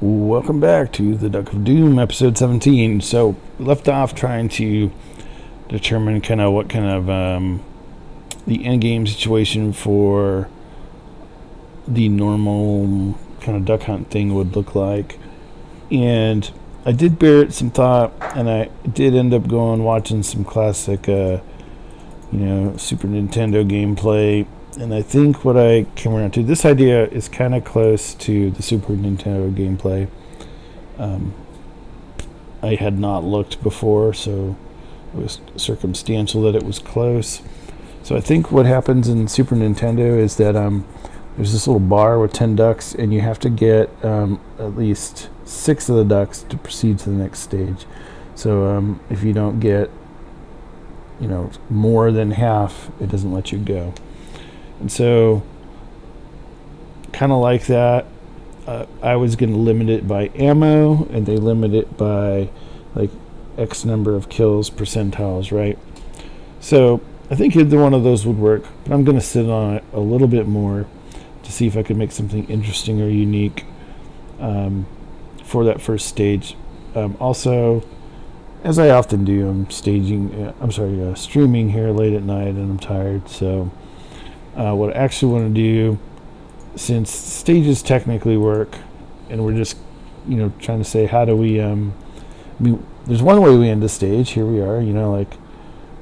Welcome back to the Duck of Doom, episode 17. So, left off trying to determine kind of what kind of the end game situation for the normal kind of duck hunt thing would look like. And I did bear it some thought, and I did end up going watching some classic, Super Nintendo gameplay. And I think what I came around to, this idea is kind of close to the Super Nintendo gameplay. I had not looked before, so it was circumstantial that it was close. So I think what happens in Super Nintendo is that there's this little bar with 10 ducks, and you have to get at least 6 of the ducks to proceed to the next stage. So if you don't get, more than half, it doesn't let you go. And so, kind of like that, I was going to limit it by ammo, and they limit it by like X number of kills, percentiles, right? So I think either one of those would work, but I'm going to sit on it a little bit more to see if I could make something interesting or unique for that first stage. Also, as I often do, I'm streaming here late at night, and I'm tired, so what I actually want to do, since stages technically work, and we're just, trying to say, how do we, there's one way we end a stage. Here we are,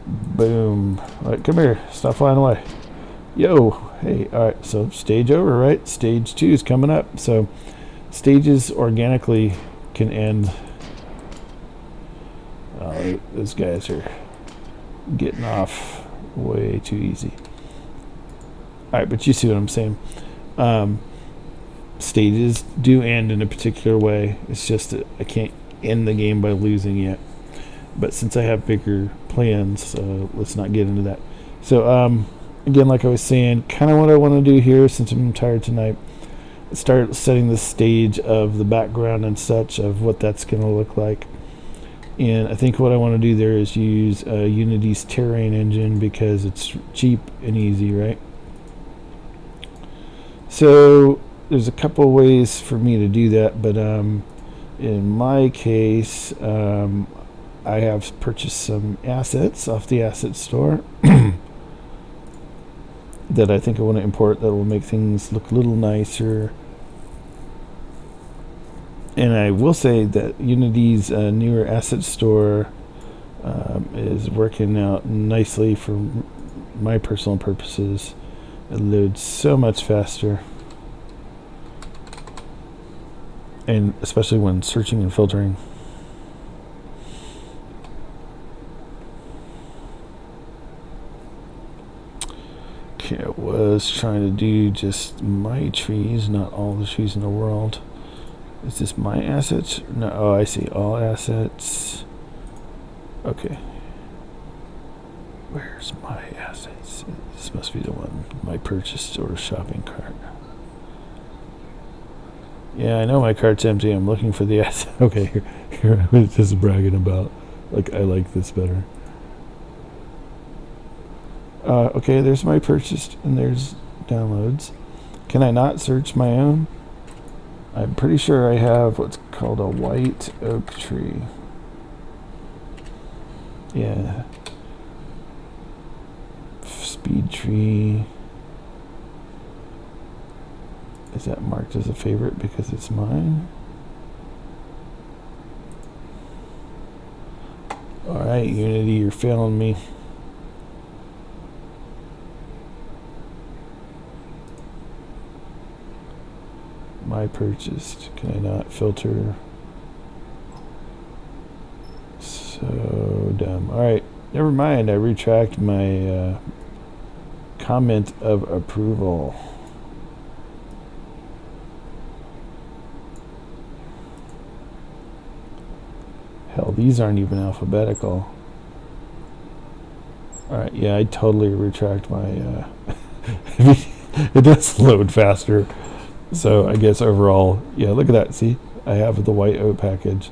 boom. All right, come here. Stop flying away. Yo, hey, all right, so stage over, right? Stage 2 is coming up. So stages organically can end. Those guys are getting off way too easy. All right, but you see what I'm saying. Stages do end in a particular way. It's just that I can't end the game by losing yet. But since I have bigger plans, let's not get into that. So, again, like I was saying, kind of what I want to do here, since I'm tired tonight, start setting the stage of the background and such of what that's going to look like. And I think what I want to do there is use Unity's terrain engine because it's cheap and easy, right? So there's a couple of ways for me to do that, but in my case, I have purchased some assets off the asset store that I think I want to import that will make things look a little nicer. And I will say that Unity's newer asset store is working out nicely for my personal purposes. It loads so much faster, and especially when searching and filtering. Okay, I was trying to do just my trees, not all the trees in the world. Is this my assets? No, oh, I see, all assets. Okay. Where's my assets? This must be the one, my purchased or shopping cart. Yeah, I know my cart's empty. I'm looking for the asset. Okay, here I was just bragging about, I like this better. Okay, there's my purchased, and there's downloads. Can I not search my own? I'm pretty sure I have what's called a white oak tree. Yeah. Speed tree. Is that marked as a favorite because it's mine? Alright, Unity, you're failing me. My purchased. Can I not filter? So dumb. Alright, never mind. I retract my comment of approval. Hell, these aren't even alphabetical. Alright, yeah, I totally retract my it does load faster. So I guess overall, yeah, look at that. See, I have the white oak package.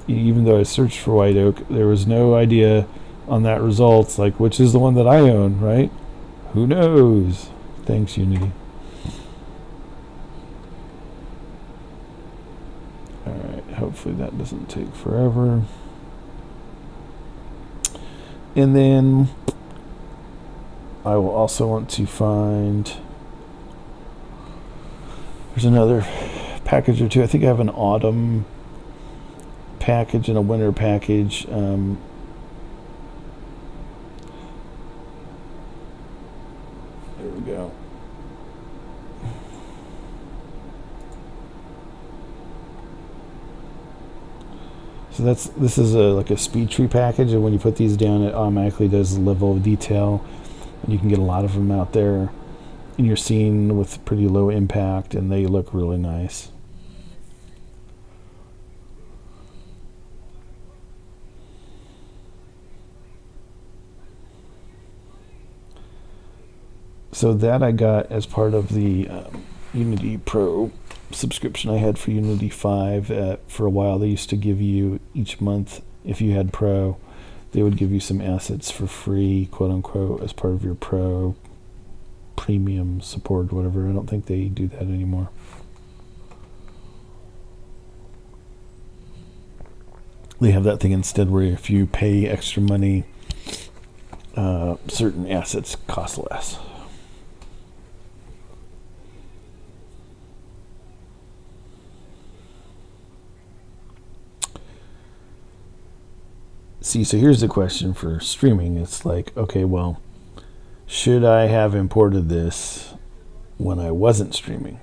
Even though I searched for white oak, there was no idea on that results, like which is the one that I own, right? Who knows? Thanks, Unity. hopefully that doesn't take forever. And then I will also want to find, there's another package or two. I think I have an autumn package and a winter package. There we go. So this is like a speed tree package, and when you put these down, it automatically does the level of detail, and you can get a lot of them out there in your scene with pretty low impact, and they look really nice. So that I got as part of the Unity Pro subscription I had for Unity 5. For a while, they used to give you each month, if you had Pro, they would give you some assets for free, quote unquote, as part of your Pro premium support, whatever. I don't think they do that anymore. They have that thing instead where if you pay extra money, certain assets cost less. See, so here's the question for streaming. It's like, okay, well, should I have imported this when I wasn't streaming?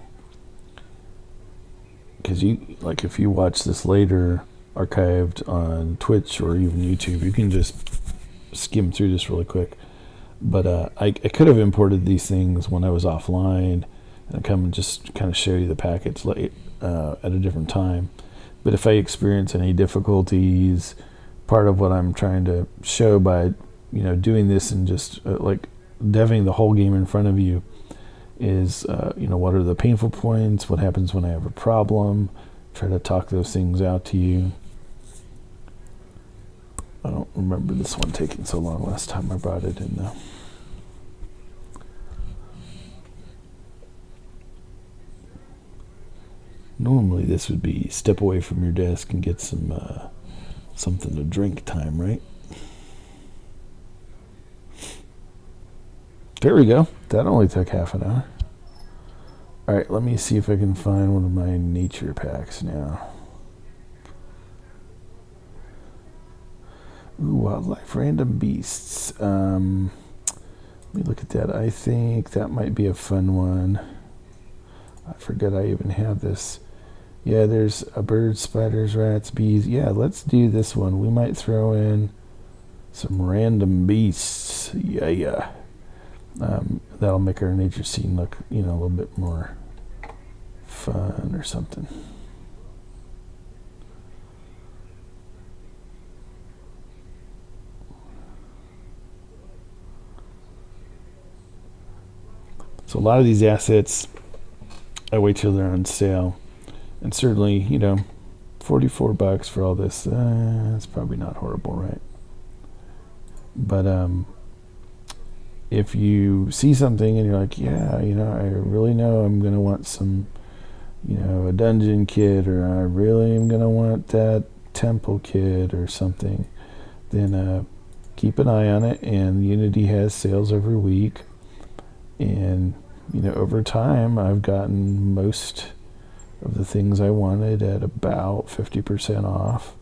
Because if you watch this later, archived on Twitch or even YouTube, you can just skim through this really quick. But I could have imported these things when I was offline and come and just kind of show you the package at a different time. But if I experience any difficulties, part of what I'm trying to show by doing this and just like deving the whole game in front of you is what are the painful points, what happens when I have a problem, try to talk those things out to you. I don't remember this one taking so long last time I brought it in though. Normally this would be step away from your desk and get some something to drink time, right? There we go. That only took half an hour. All right, let me see if I can find one of my nature packs now. Ooh, wildlife random beasts. Let me look at that. I think that might be a fun one. I forget I even have this. Yeah, there's a bird, spiders, rats, bees. Yeah, let's do this one. We might throw in some random beasts. Yeah. That'll make our nature scene look, a little bit more fun or something. So a lot of these assets, I wait till they're on sale. And certainly, $44 for all this, it's probably not horrible, right? But if you see something and you're like, yeah, I really know I'm going to want some, a dungeon kit, or I really am going to want that temple kit or something, then keep an eye on it. And Unity has sales every week. And, over time, I've gotten most of the things I wanted at about 50% off.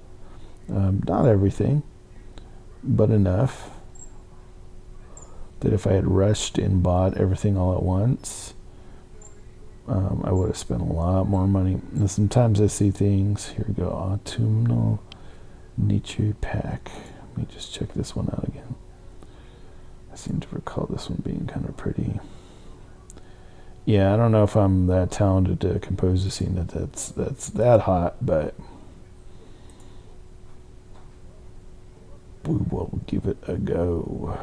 Not everything, but enough that if I had rushed and bought everything all at once, I would have spent a lot more money. And sometimes I see things, here we go, autumnal nature pack. Let me just check this one out again. I seem to recall this one being kind of pretty. Yeah, I don't know if I'm that talented to compose a scene that's that hot, but we will give it a go.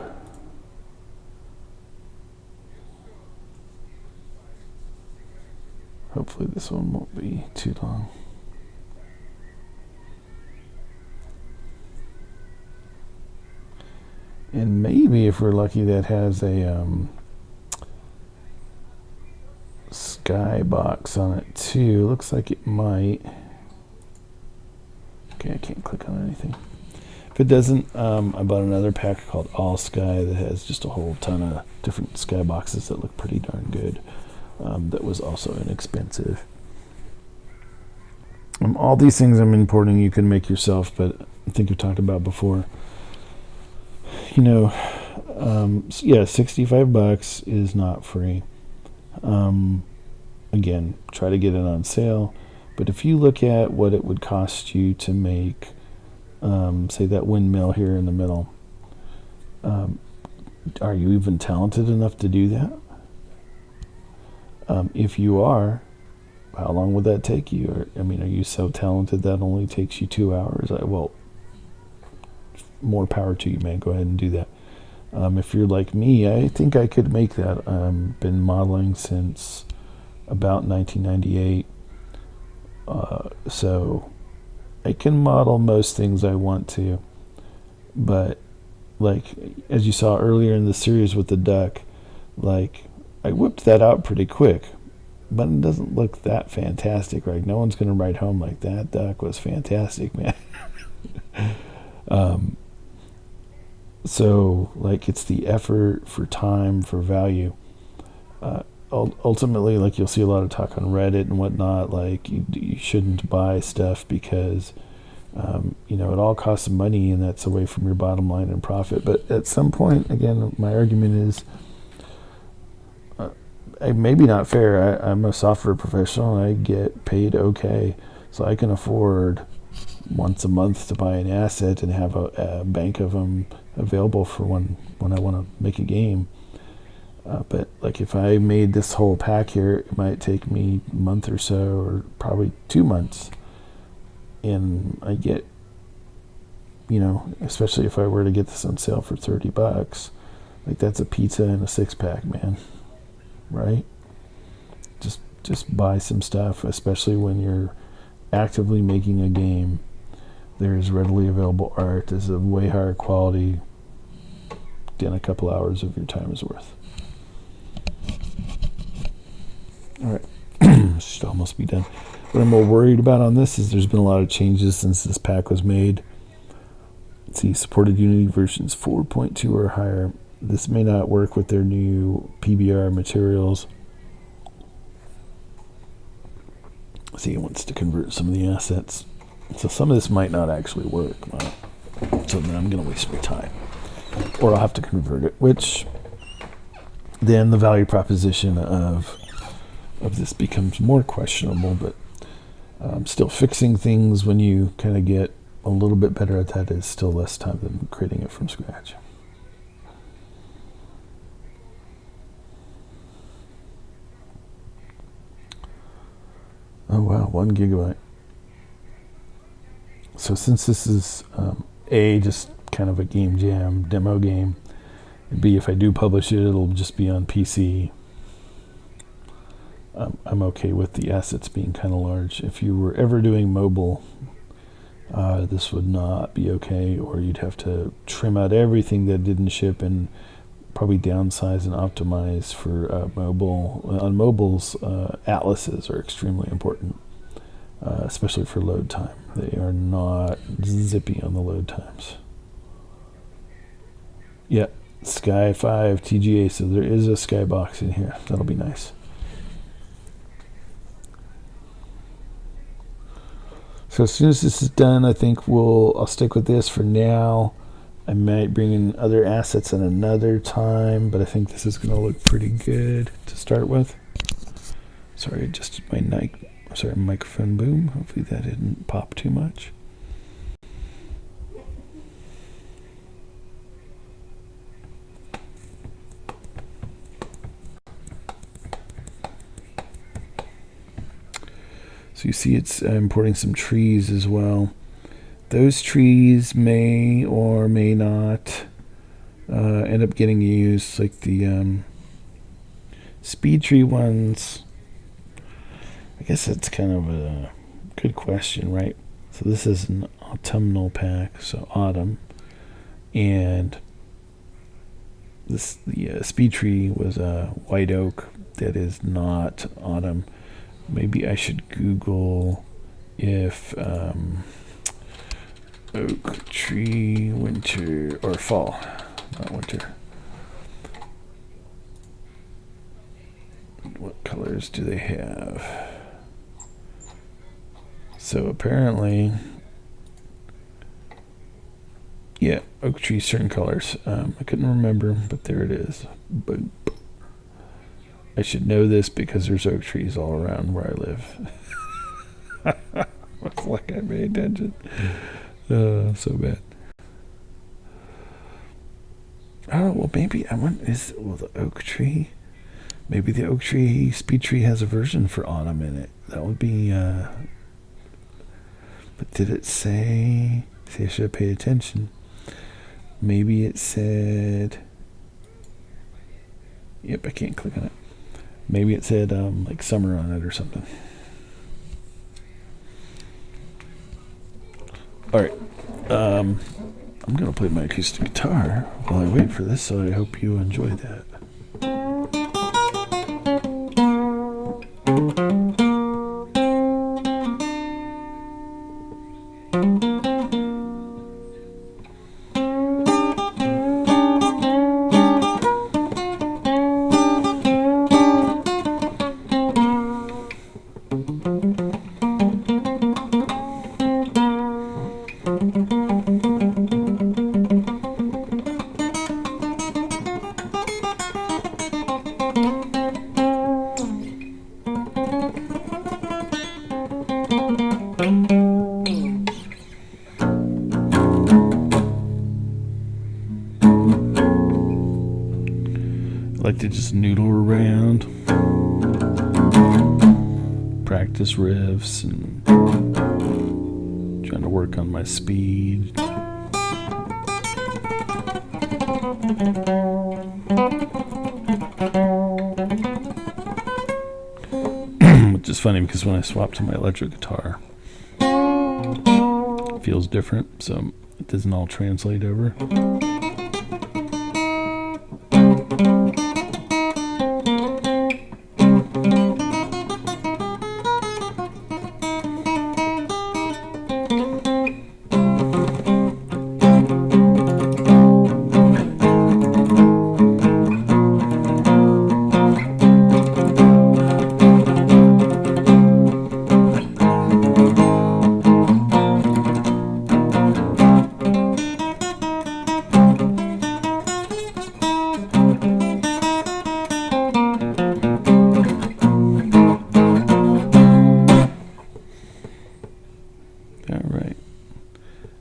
Hopefully this one won't be too long. And maybe if we're lucky, that has a skybox on it too. Looks like it might. Okay, I can't click on anything. If it doesn't, I bought another pack called All Sky that has just a whole ton of different sky boxes that look pretty darn good. That was also inexpensive. All these things I'm importing you can make yourself, but I think we talked about before. Yeah, $65 is not free. Again, try to get it on sale. But if you look at what it would cost you to make, say, that windmill here in the middle, are you even talented enough to do that? If you are, how long would that take you? Are you so talented that only takes you 2 hours? Well, more power to you, man. Go ahead and do that. If you're like me, I think I could make that. I've been modeling since about 1998. So I can model most things I want to. But, like, as you saw earlier in the series with the duck, like, I whipped that out pretty quick. But it doesn't look that fantastic, right? No one's going to write home like that duck was fantastic, man. So, like, it's the effort for time, for value. Ultimately, like, you'll see a lot of talk on Reddit and whatnot, like, you shouldn't buy stuff because, it all costs money and that's away from your bottom line and profit. But at some point, again, my argument is, maybe not fair. I'm a software professional and I get paid okay. So I can afford once a month to buy an asset and have a bank of them available for when I want to make a game. But like if I made this whole pack here, it might take me a month or so, or probably 2 months. And I get, especially if I were to get this on sale for $30, like that's a pizza and a 6-pack, man. Right? Just buy some stuff, especially when you're actively making a game. There's readily available art that's of way higher quality than a couple hours of your time is worth. All right, should almost be done. What I'm more worried about on this is there's been a lot of changes since this pack was made. Let's see, supported Unity versions 4.2 or higher. This may not work with their new PBR materials. See, it wants to convert some of the assets. So some of this might not actually work. So then I'm going to waste my time. Or I'll have to convert it, which then the value proposition of this becomes more questionable, but still fixing things when you kind of get a little bit better at that is still less time than creating it from scratch. Oh wow, 1 gigabyte. So since this is just kind of a game jam demo game, and B, if I do publish it, it'll just be on PC. I'm okay with the assets being kind of large. If you were ever doing mobile, this would not be okay, or you'd have to trim out everything that didn't ship and probably downsize and optimize for mobile. On mobiles, atlases are extremely important, especially for load time. They are not zippy on the load times. Yeah, Sky 5 TGA, so there is a skybox in here. That'll be nice. So as soon as this is done, I think I'll stick with this for now. I might bring in other assets at another time, but I think this is going to look pretty good to start with. Sorry, just my microphone boom. Hopefully that didn't pop too much. So you see it's importing some trees as well. Those trees may or may not end up getting used, like the speed tree ones. I guess that's kind of a good question, right? So this is an autumnal pack, so autumn, and the speed tree was a white oak that is not autumn. Maybe I should Google if Oak tree winter or fall, not winter. What colors do they have? So apparently, yeah, oak tree certain colors. I couldn't remember, but there it is. Boop. I should know this because there's oak trees all around where I live. It's like I pay attention. So bad. Oh, well, maybe I want the oak tree. Maybe the oak tree speed tree has a version for autumn in it. That would be. But did it say? See, I should have paid attention. Maybe it said. Yep, I can't click on it. Maybe it said like summer on it or something. All right. I'm gonna play my acoustic guitar while I wait for this, so I hope you enjoy that. Like to just noodle around, practice riffs, and trying to work on my speed. Which is funny because when I swap to my electric guitar, it feels different, so it doesn't all translate over.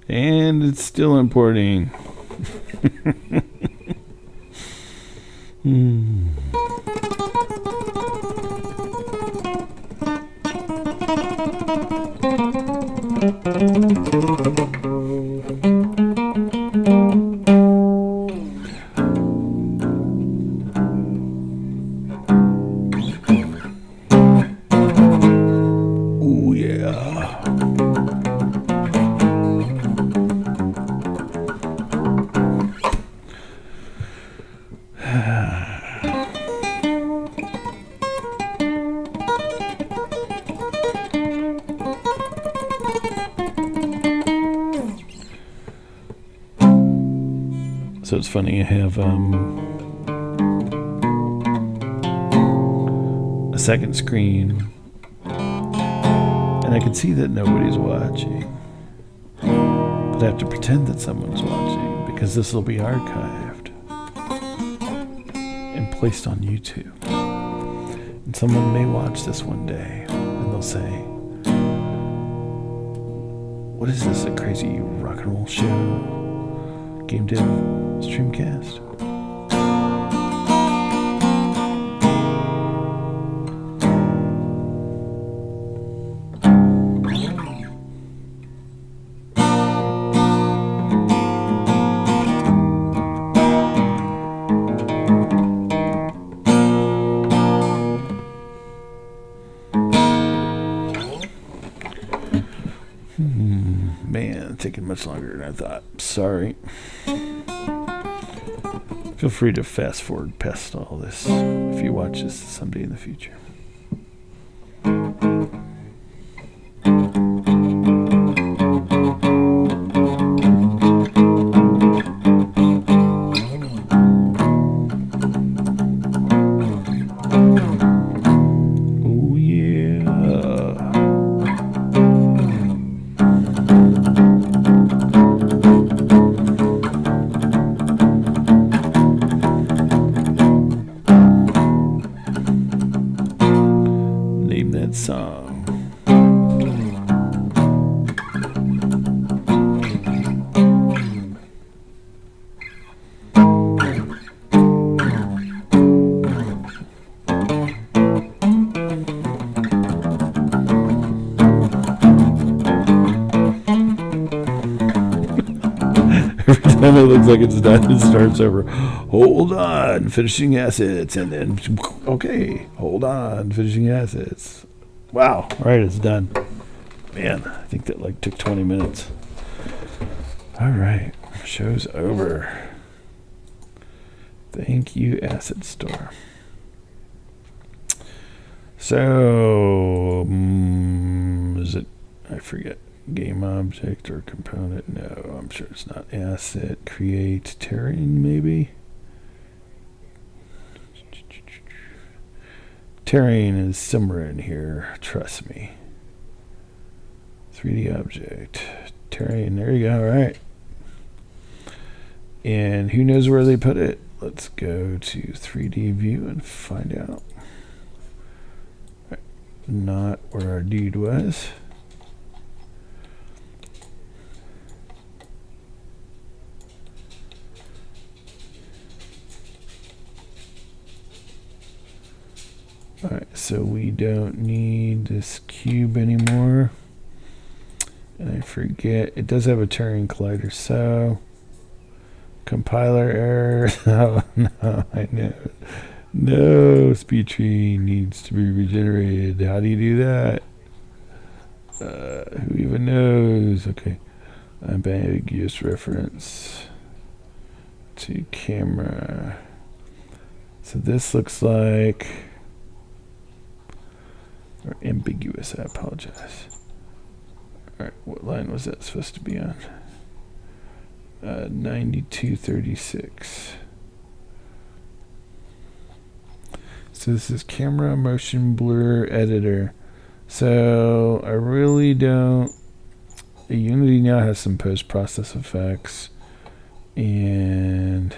And it's still importing. Oh yeah. So it's funny, I have a second screen, and I can see that nobody's watching, but I have to pretend that someone's watching because this will be archived and placed on YouTube. And someone may watch this one day, and they'll say, "What is this, a crazy rock and roll show? Game Dev Streamcast?" Man, taking much longer than I thought. Sorry. Feel free to fast forward past all this if you watch this someday in the future. And it looks like it's done. It starts over. Hold on, finishing assets, and then okay, hold on, finishing assets. Wow. All right, it's done. Man, I think that like took 20 minutes. All right, show's over. Thank you, Asset Store. So, is it, I forget, game object or component? No, I'm sure it's not. Asset, create, terrain, maybe? Terrain is somewhere in here, trust me. 3D object, terrain, there you go, all right. And who knows where they put it? Let's go to 3D view and find out. Not where our dude was. Alright, so we don't need this cube anymore. And I forget, it does have a Turing collider, so compiler error. Oh no, I know. No, speed tree needs to be regenerated. How do you do that? Who even knows? Okay, ambiguous reference to camera. So this looks like, or ambiguous, I apologize. All right, what line was that supposed to be on? 9236. So this is camera motion blur editor. So I really don't. Unity now has some post-process effects, and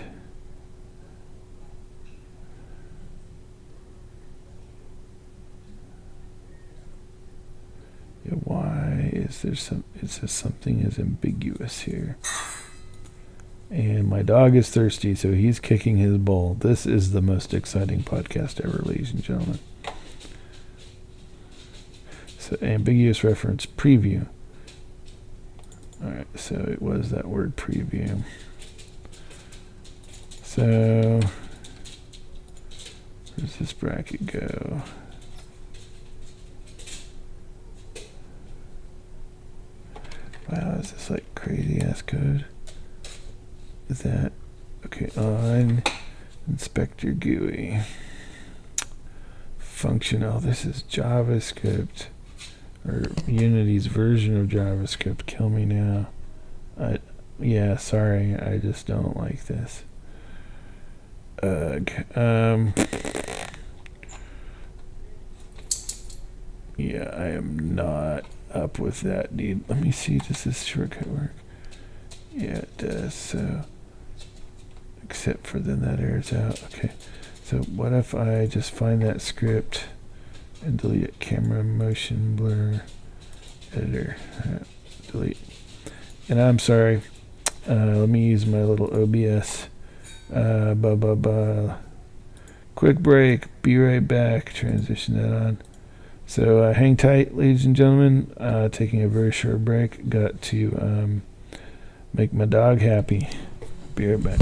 yeah, why is there some? It says something is ambiguous here. And my dog is thirsty, so he's kicking his bowl. This is the most exciting podcast ever, ladies and gentlemen. So ambiguous reference preview. All right, so it was that word preview. So where's this bracket go? Wow, is this like crazy ass code? Is that okay? On inspector GUI function. Oh, this is JavaScript, or Unity's version of JavaScript. Kill me now. Yeah, sorry, I just don't like this. Ugh. Yeah, I am not up with that, dude. Let me see. Does this shortcut work? Yeah, it does. So, except for then that errors out. Okay. So what if I just find that script and delete it? Camera motion blur editor. Delete. And I'm sorry. Let me use my little OBS. Quick break. Be right back. Transition that on. So hang tight, ladies and gentlemen. Taking a very short break. Got to make my dog happy. Be right back.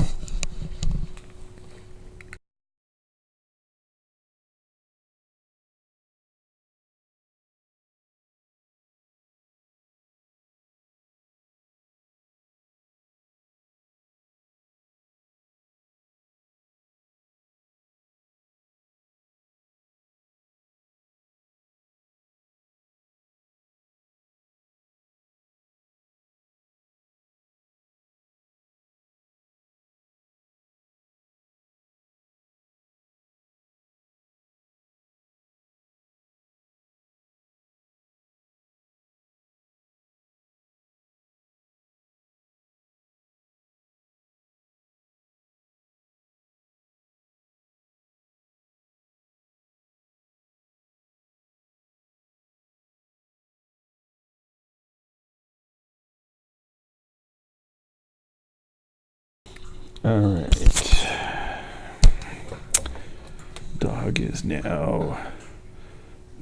All right. Dog is now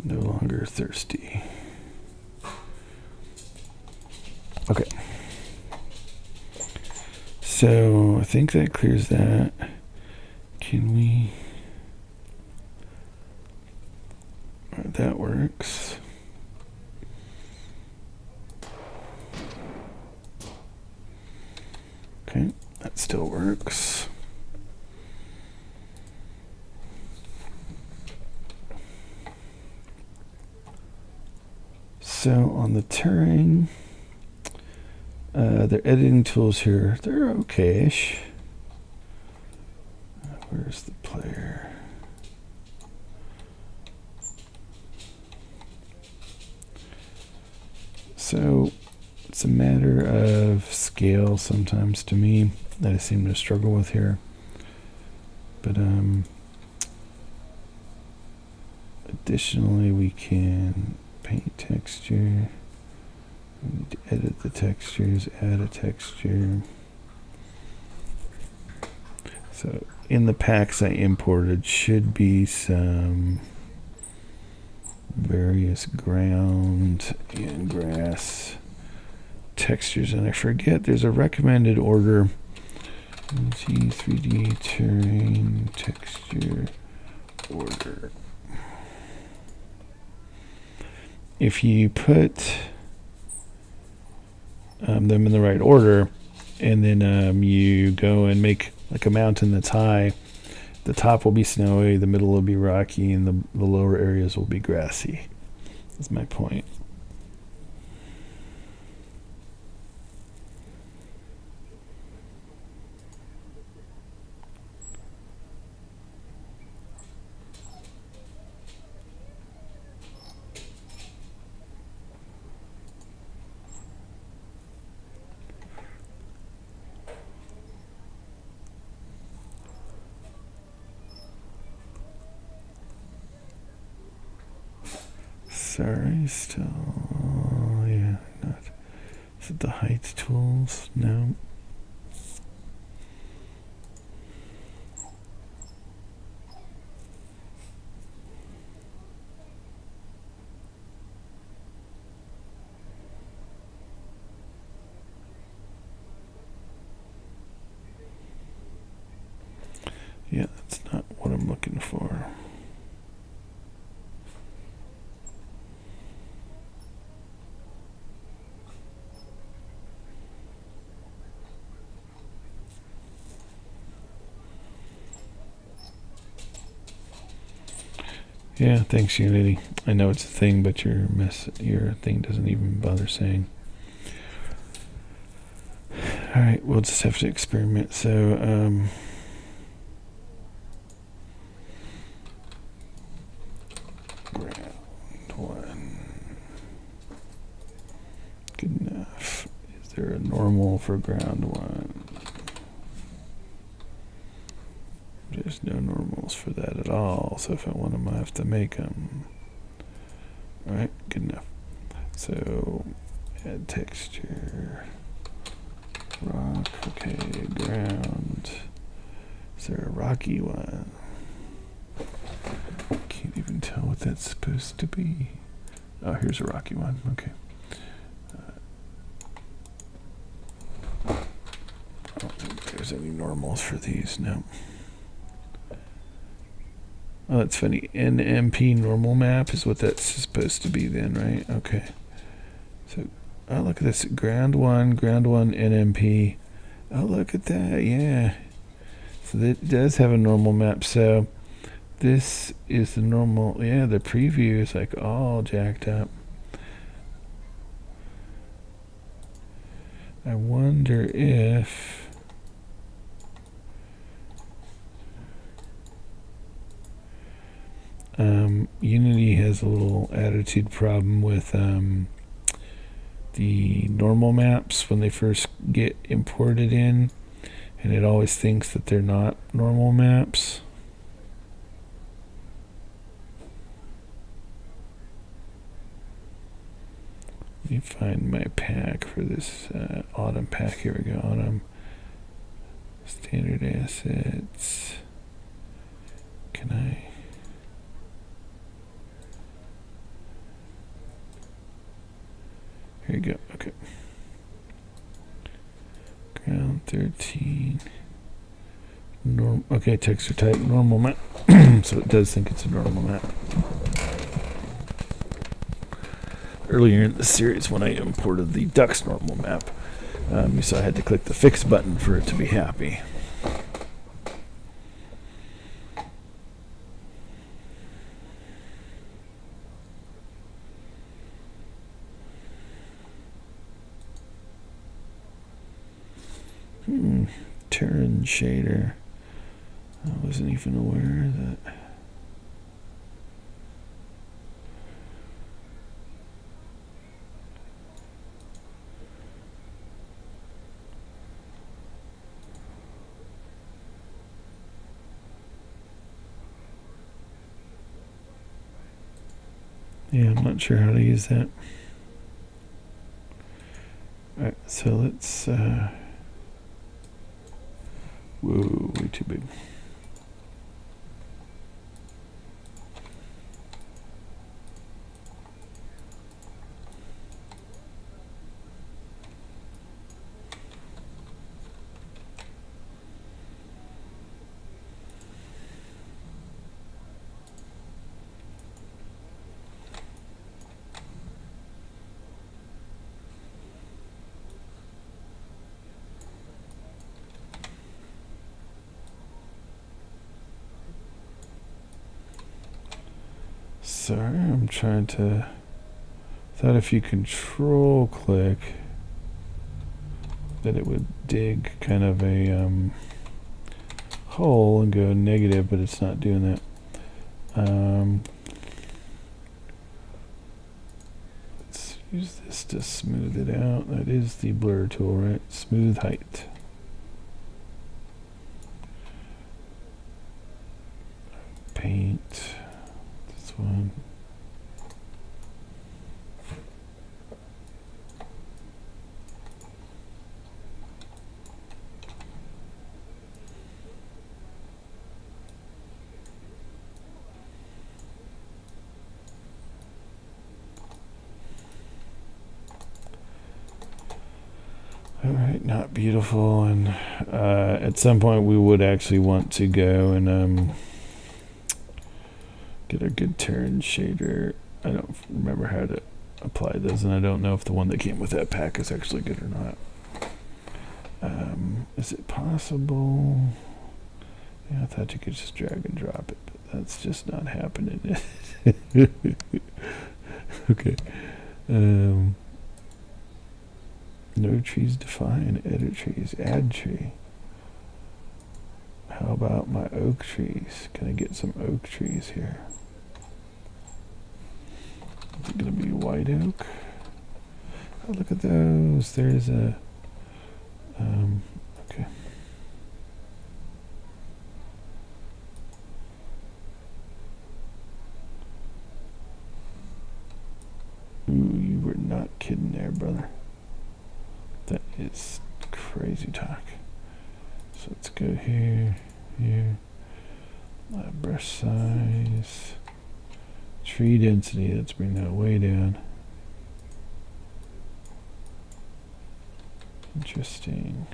no longer thirsty. Okay. So I think that clears that. Can we... that works. Okay, that still works. So on the Turing, their editing tools here, they're okay-ish. Where's the player? So it's a matter of scale sometimes to me that I seem to struggle with here. But additionally, we can paint texture. We need to edit the textures, add a texture. So in the packs I imported should be some various ground and grass textures, and I forget there's a recommended order. G3D terrain texture order. If you put them in the right order, and then you go and make like a mountain that's high, the top will be snowy, the middle will be rocky, and the lower areas will be grassy. That's my point. Sorry, still, yeah, not. Is it the height tools? No. Yeah, that's not what I'm looking for. Yeah, thanks, Unity. I know it's a thing, but your thing doesn't even bother saying. All right, we'll just have to experiment. So, ground one. Good enough. Is there a normal for ground one? There's no normals for that at all, so if I want them, I have to make them. All right, good enough. So, add texture, rock, okay, ground. Is there a rocky one? Can't even tell what that's supposed to be. Oh, here's a rocky one, okay. I don't think there's any normals for these, no. Oh, that's funny. NMP normal map is what that's supposed to be then, right? Okay. So, oh, look at this. Ground one, NMP. Oh, look at that. Yeah. So that does have a normal map. So this is the normal. Yeah, the preview is like all jacked up. I wonder if... Unity has a little attitude problem with the normal maps when they first get imported in, and it always thinks that they're not normal maps. Let me find my pack for this autumn pack. Here we go. Autumn standard assets. Can I... Here you go. Okay. Background 13. Okay, texture type normal map. So it does think it's a normal map. Earlier in the series, when I imported the duck's normal map, you saw I had to click the fix button for it to be happy. Turn shader. I wasn't even aware that. Yeah, I'm not sure how to use that. Alright, so let's whoa, way too big. Sorry, I'm trying to. Thought if you control click, that it would dig kind of a hole and go negative, but it's not doing that. Let's use this to smooth it out. That is the blur tool, right? Smooth height. Paint. This one. All right, not beautiful, and at some point we would actually want to go and get a good turn shader. I don't remember how to apply those, and I don't know if the one that came with that pack is actually good or not. Is it possible? Yeah, I thought you could just drag and drop it, but that's just not happening. Okay. No trees defined. Edit trees. Add tree. How about my oak trees? Can I get some oak trees here? Is it going to be white oak? Oh, look at those. There's a... okay. Ooh, you were not kidding there, brother. That is crazy talk. So let's go here, here. Brush size. Tree density, let's bring that way down. Interesting.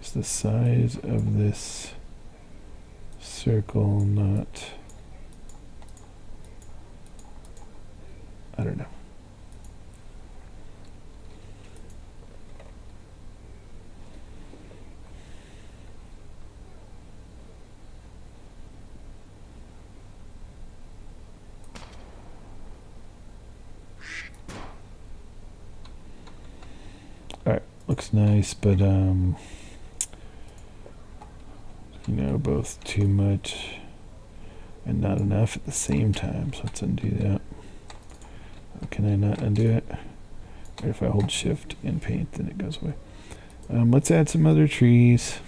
Is the size of this circle not... I don't know. Alright, looks nice, but you know, both too much and not enough at the same time. So let's undo that. Can I not undo it? Or if I hold shift and paint, then it goes away. Let's add some other trees.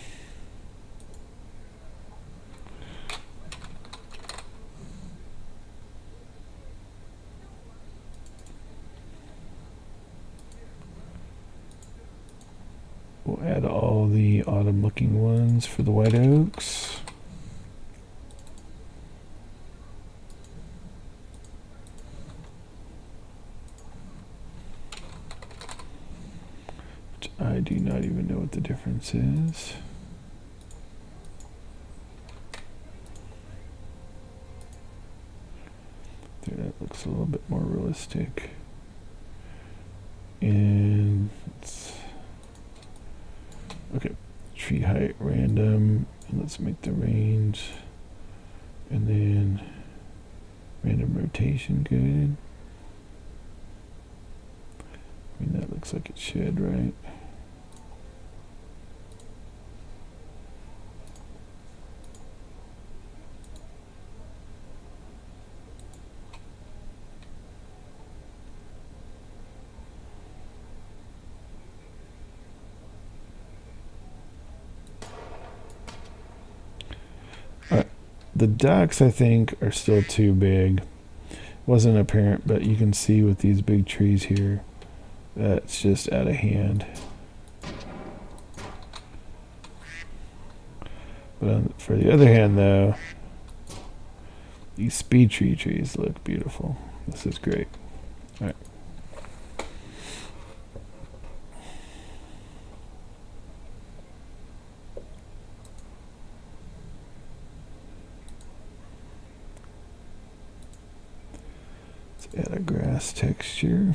We'll add all the autumn looking ones for the white oaks. I I do not even know what the difference is. There, that looks a little bit more realistic. And okay, tree height random, and let's make the range, and then random rotation good. I mean, that looks like it should, right? The ducks, I think, are still too big. Wasn't apparent, but you can see with these big trees here that it's just out of hand. But for the other hand, though, these speed tree trees look beautiful. This is great. All right. Add a grass texture.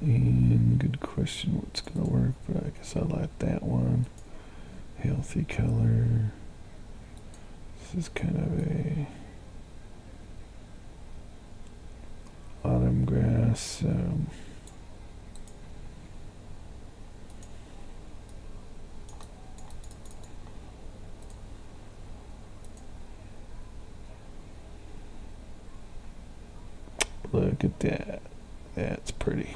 And good question what's going to work, but I guess I like that one. Healthy color. This is kind of a autumn grass. Look at that. That's pretty.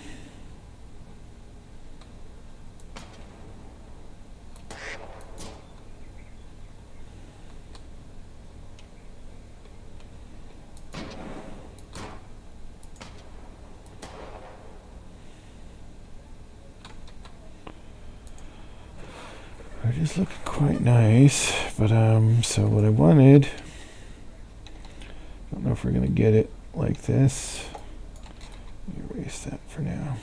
It is looking quite nice, but so what I wanted, I don't know if we're gonna get it like this. Erase that for now.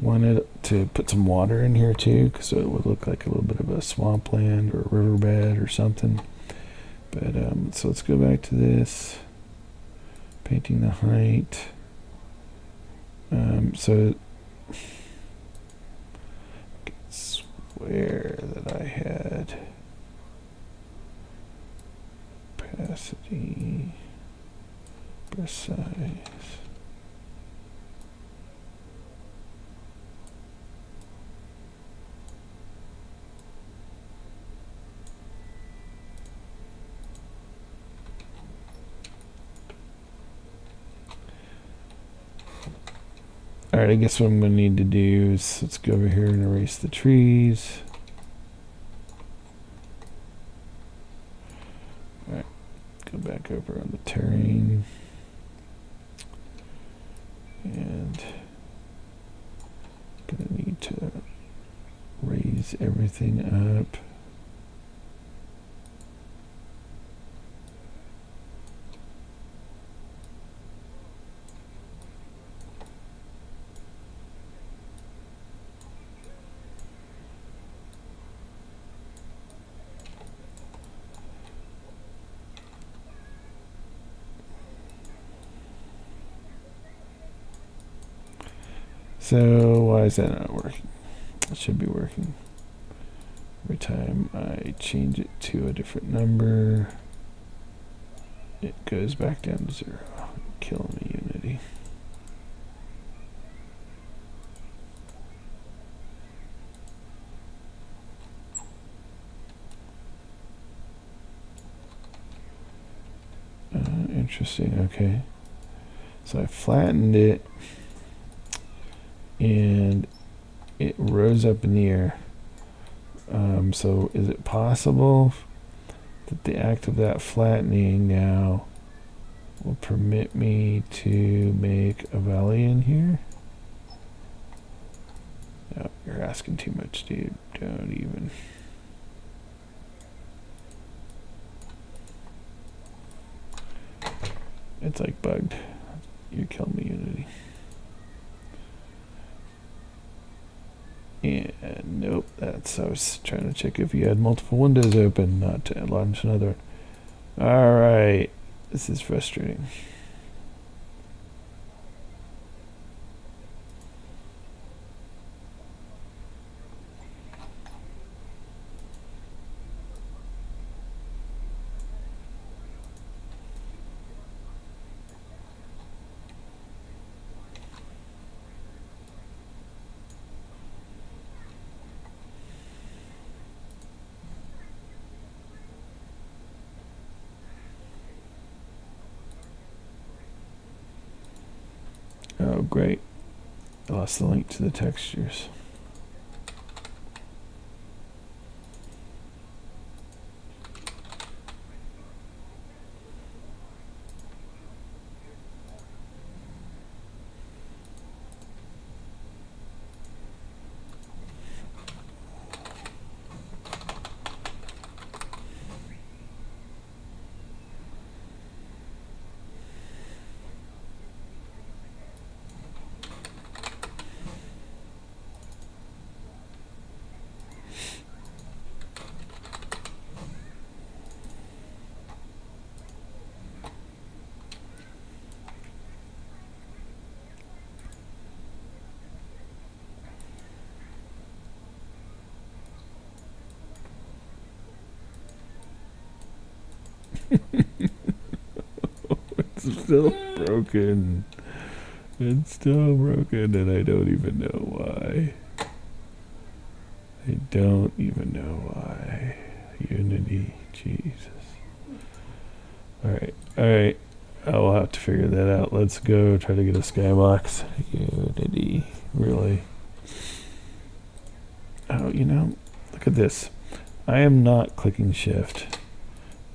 Wanted to put some water in here too, so it would look like a little bit of a swampland or a riverbed or something. But so let's go back to this, painting the height. So I swear that I had opacity, precise. Alright, I guess what I'm going to need to do is let's go over here and erase the trees. Alright, go back over on the terrain. And going to need to raise everything up. So why is that not working? It should be working. Every time I change it to a different number, it goes back down to 0. Killing me, Unity. Interesting, okay. So I flattened it and it rose up in the air. So is it possible that the act of that flattening now will permit me to make a valley in here? No, you're asking too much, dude. Don't even. it's like bugged. You killed me, Unity. And nope, I was trying to check if you had multiple windows open, not to launch another. Alright, this is frustrating. Oh, great. I lost the link to the textures. It's still broken. It's still broken, and I don't even know why. I don't even know why. Unity, Jesus. Alright, alright. I'll have to figure that out. Let's go try to get a skybox. Unity, really. Oh, you know, look at this. I am not clicking shift,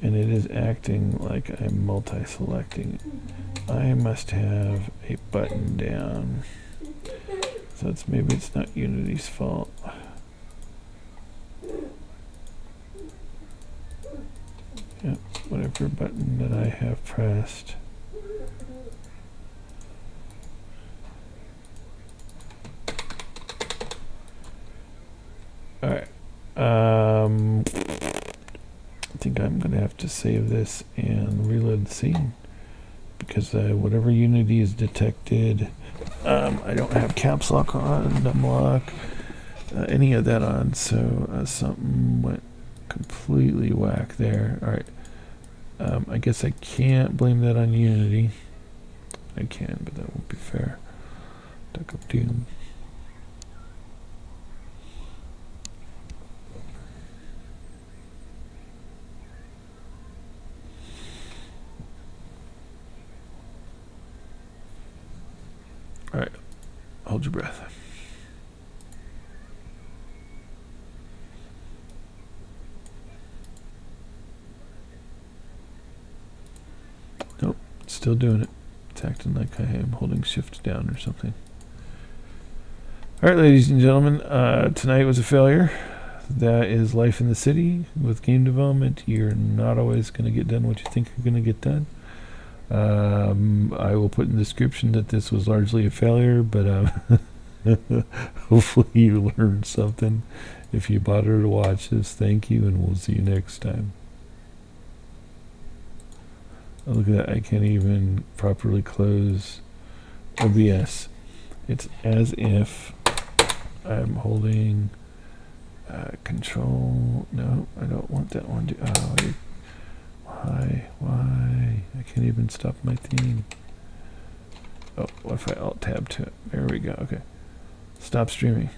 and it is acting like I'm multi-selecting. I must have a button down. So maybe it's not Unity's fault. Yep, whatever button that I have pressed. Alright. I think I'm going to have to save this and reload the scene. Because whatever Unity is detected, I don't have caps lock on, numlock, any of that on, so something went completely whack there. Alright, I guess I can't blame that on Unity. I can, but that won't be fair. Duck up Doom. Alright, hold your breath. Nope, still doing it. It's acting like I am holding shift down or something. Alright, ladies and gentlemen, tonight was a failure. That is life in the city with game development. You're not always going to get done what you think you're going to get done. I will put in the description that this was largely a failure, but hopefully you learned something. If you bothered to watch this, thank you, and we'll see you next time. Oh, look at that, I can't even properly close OBS. It's as if I'm holding control. No, I don't want that one to. Oh, why? I can't even stop my theme. Oh, what if I alt tab to it? There we go. Okay. Stop streaming.